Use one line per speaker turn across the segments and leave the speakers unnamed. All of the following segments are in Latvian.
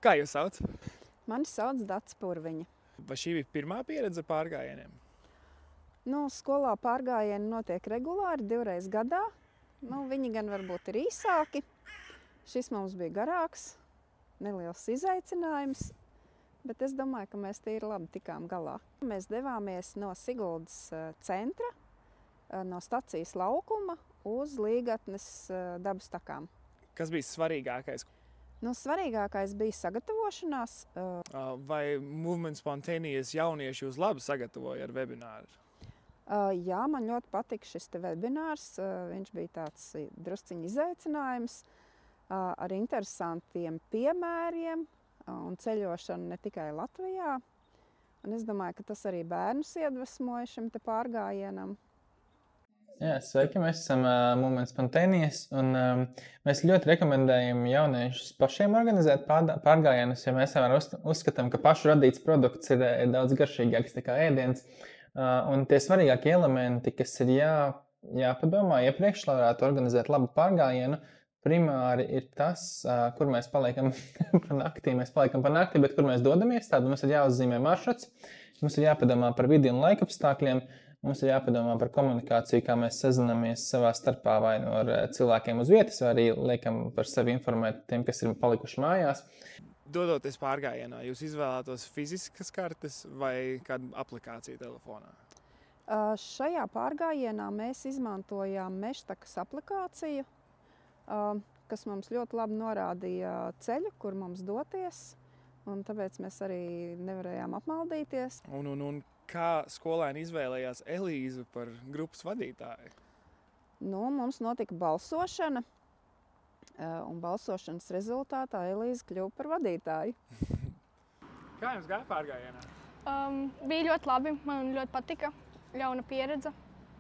Kā jūs sauc?
Mani sauc Dace Purviņa.
Vai šī bija pirmā pieredze pārgājieniem?
Skolā pārgājieni notiek regulāri 2 reizes gadā. Viņi gan varbūt ir īsāki. Šis mums bija garāks, neliels izaicinājums, bet es domāju, ka mēs tīri labi tikām galā. Mēs devāmies no Siguldas centra, no stacijas laukuma uz Līgatnes dabas takām.
Kas bija svarīgākais?
Svarīgākais bija sagatavošanās.
Vai Movement Spontaneous jaunieši jūs labi sagatavoja ar webināru?
Jā, man ļoti patika šis webinārs. Viņš bija tāds drusciņ izaicinājums ar interesantiem piemēriem un ceļošanu ne tikai Latvijā. Un es domāju, ka tas arī bērnus iedvesmoja šim te pārgājienam.
Jā, sveiki, mēs esam Movement Spontaneous, un mēs ļoti rekomendējam jauniešus pašiem organizēt pārgājienus, jo mēs uzskatām, ka pašu radīts produkts ir daudz garšīgāks nekā ēdiens. Un tie svarīgākie elementi, kas ir jāpadomā iepriekš, lai varētu organizēt labu pārgājienu, primāri ir tas, kur mēs paliekam par nakti. Mēs paliekam par nakti, bet kur mēs dodamies, tad mums ir jāuzzīmē maršruts, mums ir jāpadomā par vidi un laikapstākļiem, mums ir jāpadomā par komunikāciju, kā mēs sazināmies savā starpā vai ar cilvēkiem uz vietas, vai arī liekam par sevi informēt tiem, kas ir palikuši mājās.
Dodoties pārgājienā, jūs izvēlētos fiziskas kartes vai kādu aplikāciju telefonā?
Šajā pārgājienā mēs izmantojām Mežtakas aplikāciju, kas mums ļoti labi norādīja ceļu, kur mums doties, un tāpēc mēs arī nevarējām apmaldīties.
Un kā skolēni izvēlējās Elīzu par grupas vadītāju?
Mums notika balsošana. Un balsošanas rezultātā Elīze kļuva par vadītāju.
Kā jums gāja pārgājienā?
Bija ļoti labi, man ļoti patika, jauna pieredze.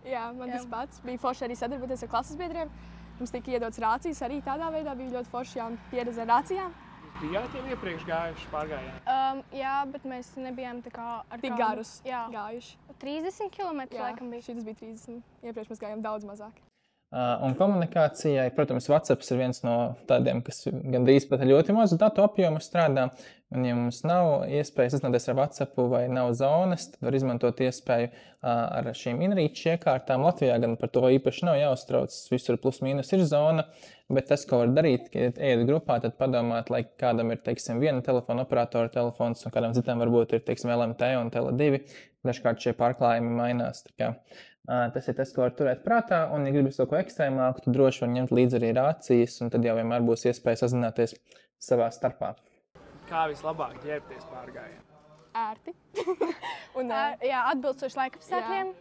Jā, man tas pats. Bija forši arī sadarboties ar klases biedriem. Mums tika iedots rācijas arī tādā veidā, bija ļoti forši jauna pieredze ar rācijām.
Jūs bijāt jau iepriekš gājuši pārgājienā?
Jā, bet mēs nebijām tā kā ar
tik garus
gājuši. 30 km laikam bija.
Šitas bija 30, iepriekš mēs gājām daudz mazāk. Un komunikācijai, protams, WhatsApp ir viens no tādiem, kas gandrīz pat ļoti mazu datu apjomu strādā. Un, ja mums nav iespējas sazināties ar WhatsApp vai nav zonas, tad var izmantot iespēju ar šīm inrīču iekārtām. Latvijā gan par to īpaši nav jāuztrauc, visur plus mīnus ir zona, bet tas, ko var darīt, kad ejat grupā, tad padomāt, lai kādam ir, teiksim, viena telefona operatora telefons un kādam citam varbūt ir, teiksim, LMT un Tele2. Dažkārt šie pārklājumi mainās. Tas ir tas, ko var turēt prātā, un, ja gribas kaut ko ekstrēmāku, tad droši var ņemt līdzi arī rācijas, un tad jau vienmēr būs iespēja sazināties savā starpā.
Kā vislabāk ģērbties pārgājienā?
Ērti. Atbilstoši laikapstākļiem,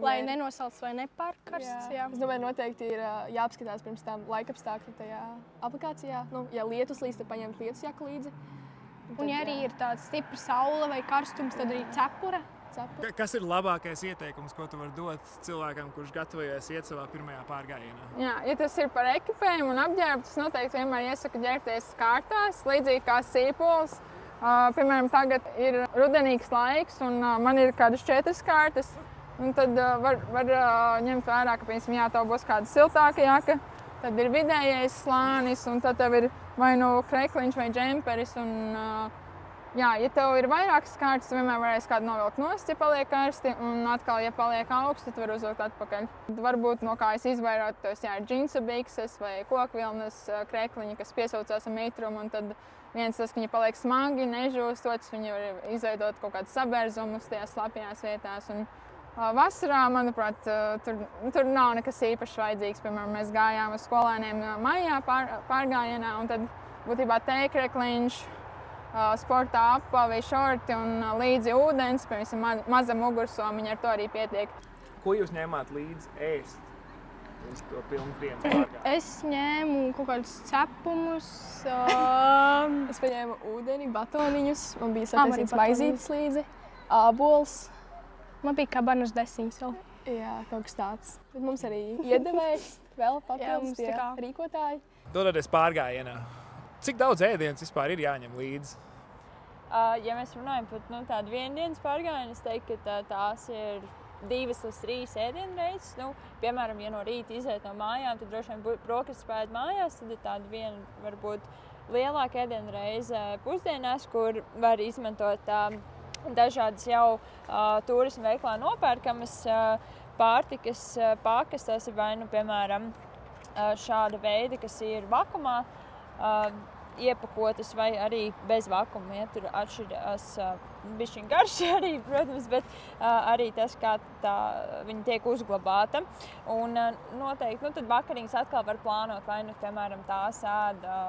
lai nenosalts vai nepārkarsts.
Es domāju, noteikti ir jāapskatās pirms tam laikapstākļi tajā aplikācijā. Ja lietus līdz, tad paņemt lietusjaku līdzi.
Un ja arī ir tāda stipra saule vai karstums, tad arī cepura.
Kas ir labākais ieteikums, ko tu vari dot cilvēkam, kurš gatavojas iet savā pirmajā pārgājienā?
Ja tas ir par ekipējumu un apģērbu, tas noteikti vienmēr iesaku ģērbties kārtās, līdzīgi kā sīpols. Piemēram, tagad ir rudenīgs laiks un man ir kādas 4 kārtas. Un tad var ņemt vērā, ka, piemēram, tev būs kāda siltāka jaka, tad ir vidējais slānis un tad tev ir vai nu krekliņš vai džemperis. Ja tev ir vairākas kārtas, vienmēr varēs kādu novilkt nost, ja paliek karsti, un atkal, ja paliek augsts, tad var uzvilkt atpakaļ. Varbūt no kājas izvairotos, ja ir džinsu bikses vai kokvilnas krekliņi, kas piesaucās ar mitrumu, un tad viens tas, ka viņi paliek smagi, nežūst, otrs viņi var izveidot kaut kādus sabērzumus tajās slapjās vietās. Un vasarā, manuprāt, tur nav nekas īpaši vajadzīgs. Piemēram, mēs gājām uz skolēniem maijā pārgājienā, un tad būtībā tēkrekliņš, sporta apa vai šorti un līdzi ūdens, piemēram, maza mugursomiņa, ar to arī pietiek.
Ko jūs ņēmāt līdzi ēst uz to pilnas dienas pārgājienu?
Es ņēmu kaut kādus cepumus.
Es paņēmu ūdeni, batoniņus, man bija sataisīts maizītes līdzi, ābols.
Man bija kabanas desiņas vēl.
Jā, kaut kas tāds. Bet mums arī iedevējs, vēl papildus tie rīkotāji.
Dodoties pārgājienā, cik daudz ēdienas vispār ir jāņem līdzi?
Ja mēs runājam par tādu viendienas pārgājienu, es teiktu, ka tās ir 2 līdz 3 ēdienreizes. Nu, piemēram, ja no rīta iziet no mājām, tad droši vien brokastu spēļ mājās, tad ir tāda viena, varbūt lielāka ēdienreize pusdienās, kur var izmantot dažādas jau turismu veiklā nopērkamas pārtikas pakas. Tas ir vai nu, piemēram, šāda veida, kas ir vakumā iepakotas vai arī bez vakuma. Ja, tur atšķirās bišķiņ garši arī, protams, bet arī tas, kā viņa tiek uzglabāta. Un noteikti, tad vakariņas atkal var plānot, vai nu, piemēram, tās ēda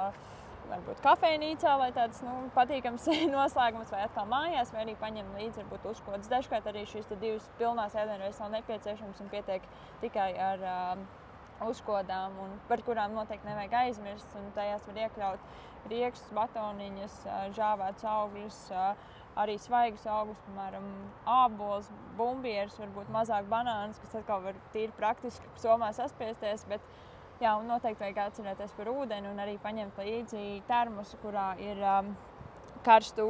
varbūt kafejnīcā, lai tāds patīkams noslēgums, vai atkal mājās, vai arī paņem līdzi, varbūt uzkodas. Dažkārt arī šīs 2 pilnās ēdienreizes nav nepieciešams un pietiek tikai ar uzkodām, un par kurām noteikti nevajag aizmirst. Un tajās var iekļaut riekšus, batoniņus, žāvētus augļus, arī svaigus augļus, piemēram, ābolus, bumbierus, varbūt mazāk banānus, kas atkal var tīri praktiski somā saspiesties, bet jā, un noteikti vajag atcerēties par ūdeni un arī paņemt līdzi termosu, kurā ir karsts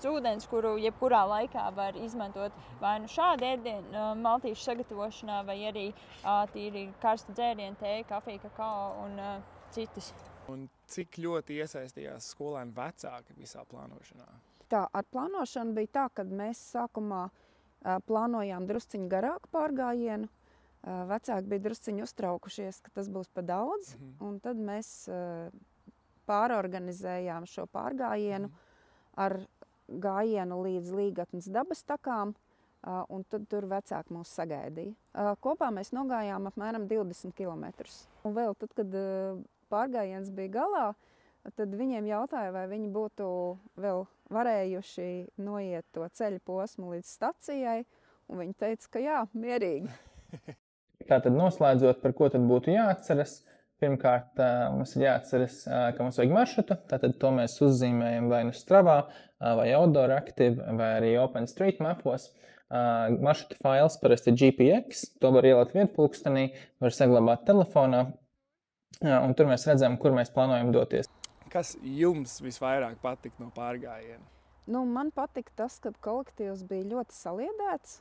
ūdens, kuru jebkurā laikā var izmantot vai nu šādu ēdienu maltīšu sagatavošanā, vai arī tīri karsta dzērienu, tēju, kafiju, kakao un citas.
Un cik ļoti iesaistījās skolēni vecāki visā plānošanā?
Tā, ar plānošanu bija tā, ka mēs sākumā plānojām drusciņu garāku pārgājienu. Vecāki bija drusciņi uztraukušies, ka tas būs pa daudz, un tad mēs pārorganizējām šo pārgājienu ar gājienu līdz Līgatnes dabas takām, un tad tur vecāki mūs sagaidīja. Kopā mēs nogājām apmēram 20 kilometrus. Un vēl tad, kad pārgājiens bija galā, tad viņiem jautāja, vai viņi būtu vēl varējuši noiet to ceļu posmu līdz stacijai, un viņi teica, ka jā, mierīgi.
Tātad noslēdzot, par ko tad būtu jāatceras. Pirmkārt, mums ir jāatceras, ka mums vajag maršrutu. Tātad to mēs uzzīmējam vai nu Stravā, vai Outdoor Active, vai arī OpenStreetMapos. Maršruta fails parasti ir GPX, to var ielikt vietpulkstenī, var saglabāt telefonā, un tur mēs redzam, kur mēs plānojam doties.
Kas jums visvairāk patika no pārgājiena?
Man patika tas, ka kolektīvs bija ļoti saliedēts.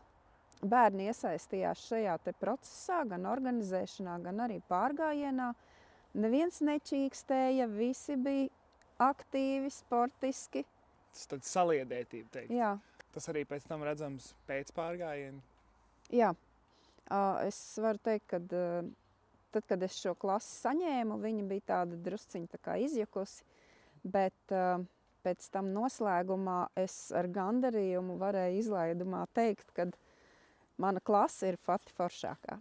Bērni iesaistījās šajā procesā, gan organizēšanā, gan arī pārgājienā. Neviens nečīkstēja, visi bija aktīvi, sportiski.
Tad saliedētība, teikt.
Jā.
Tas arī pēc tam redzams pēc pārgājiena?
Jā. Es varu teikt, ka tad, kad es šo klasi saņēmu, viņa bija tāda drusciņa tā kā izjukusi, bet pēc tam noslēgumā es ar gandarījumu varēju izlaidumā teikt, ka mana klase ir pati foršākā.